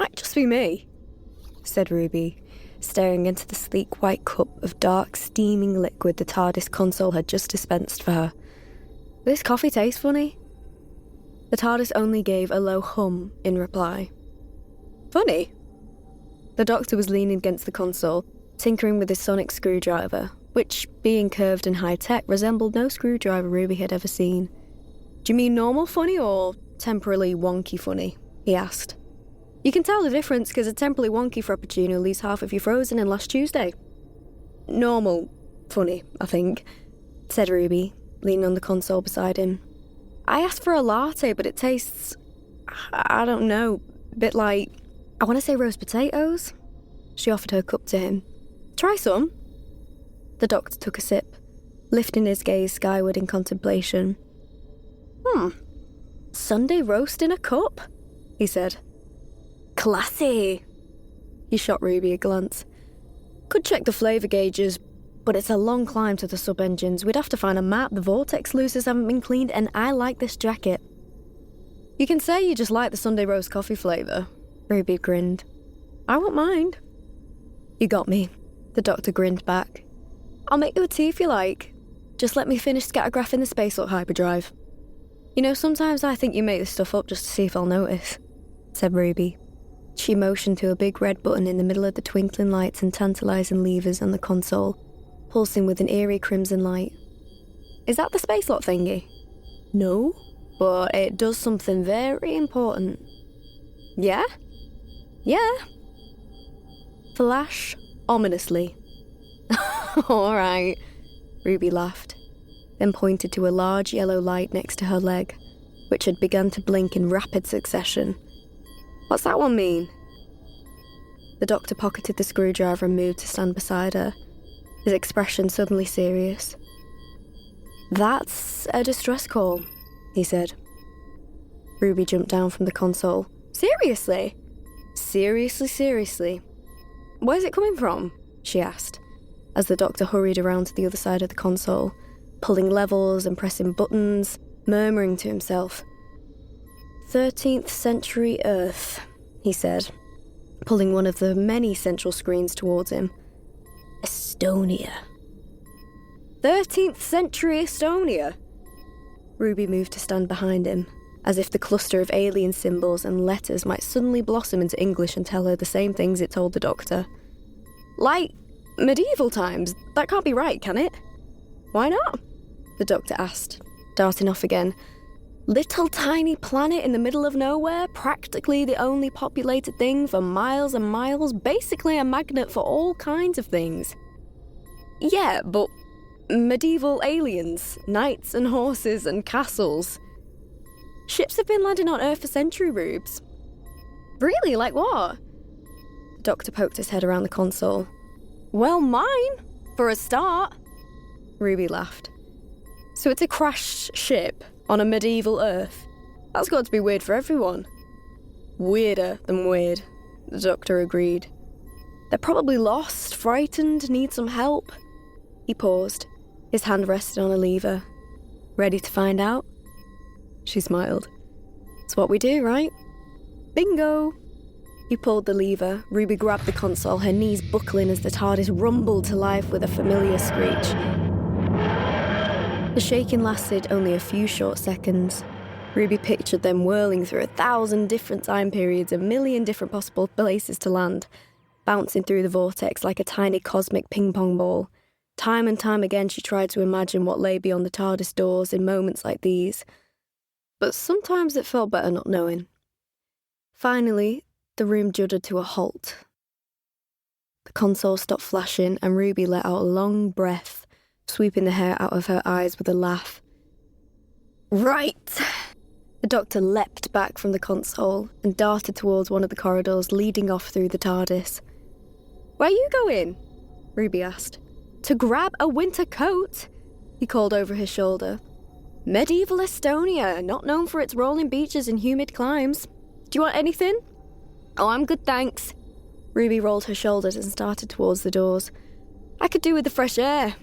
might just be me, said Ruby, staring into the sleek white cup of dark, steaming liquid the TARDIS console had just dispensed for her. This coffee tastes funny. The TARDIS only gave a low hum in reply. Funny? The Doctor was leaning against the console, tinkering with his sonic screwdriver, which, being curved and high-tech, resembled no screwdriver Ruby had ever seen. Do you mean normal funny or temporarily wonky funny? He asked. You can tell the difference because a temporally wonky frappuccino leaves half of you frozen in last Tuesday. Normal funny, I think, said Ruby, leaning on the console beside him. I asked for a latte, but it tastes, I don't know, a bit like, I want to say roast potatoes. She offered her cup to him. Try some. The Doctor took a sip, lifting his gaze skyward in contemplation. Sunday roast in a cup, he said. Classy. He shot Ruby a glance. Could check the flavour gauges, but it's a long climb to the sub-engines. We'd have to find a map, the vortex loosers haven't been cleaned, and I like this jacket. You can say you just like the Sunday roast coffee flavour, Ruby grinned. I won't mind. You got me, the Doctor grinned back. I'll make you a tea if you like. Just let me finish scattergraphing the spacelot hyperdrive. You know, sometimes I think you make this stuff up just to see if I'll notice, said Ruby. She motioned to a big red button in the middle of the twinkling lights and tantalising levers on the console, pulsing with an eerie crimson light. Is that the spacelot thingy? No, but it does something very important. Yeah? Yeah. Flash ominously. All right, Ruby laughed, then pointed to a large yellow light next to her leg, which had begun to blink in rapid succession. What's that one mean? The Doctor pocketed the screwdriver and moved to stand beside her, his expression suddenly serious. That's a distress call, he said. Ruby jumped down from the console. Seriously? Seriously. Where's it coming from? She asked, as the Doctor hurried around to the other side of the console, pulling levels and pressing buttons, murmuring to himself. 13th century Earth, he said, pulling one of the many central screens towards him. Estonia. 13th century Estonia. Ruby moved to stand behind him, as if the cluster of alien symbols and letters might suddenly blossom into English and tell her the same things it told the Doctor. Like medieval times. That can't be right, can it? Why not? The Doctor asked, darting off again. Little tiny planet in the middle of nowhere, practically the only populated thing for miles and miles, basically a magnet for all kinds of things. Yeah, but medieval aliens, knights and horses and castles. Ships have been landing on Earth for centuries, Rubes. Really? Like what? The Doctor poked his head around the console. Well, mine, for a start. Ruby laughed. So it's a crashed ship on a medieval Earth. That's got to be weird for everyone. Weirder than weird, the Doctor agreed. They're probably lost, frightened, need some help. He paused, his hand rested on a lever. Ready to find out? She smiled. It's what we do, right? Bingo! He pulled the lever. Ruby grabbed the console, her knees buckling as the TARDIS rumbled to life with a familiar screech. The shaking lasted only a few short seconds. Ruby pictured them whirling through 1,000 different time periods, 1,000,000 different possible places to land, bouncing through the vortex like a tiny cosmic ping-pong ball. Time and time again she tried to imagine what lay beyond the TARDIS doors in moments like these. But sometimes it felt better not knowing. Finally, the room juddered to a halt. The console stopped flashing and Ruby let out a long breath, sweeping the hair out of her eyes with a laugh. Right! The Doctor leapt back from the console and darted towards one of the corridors leading off through the TARDIS. Where are you going? Ruby asked. To grab a winter coat, he called over his shoulder. Medieval Estonia, not known for its rolling beaches and humid climes. Do you want anything? Oh, I'm good, thanks. Ruby rolled her shoulders and started towards the doors. I could do with the fresh air.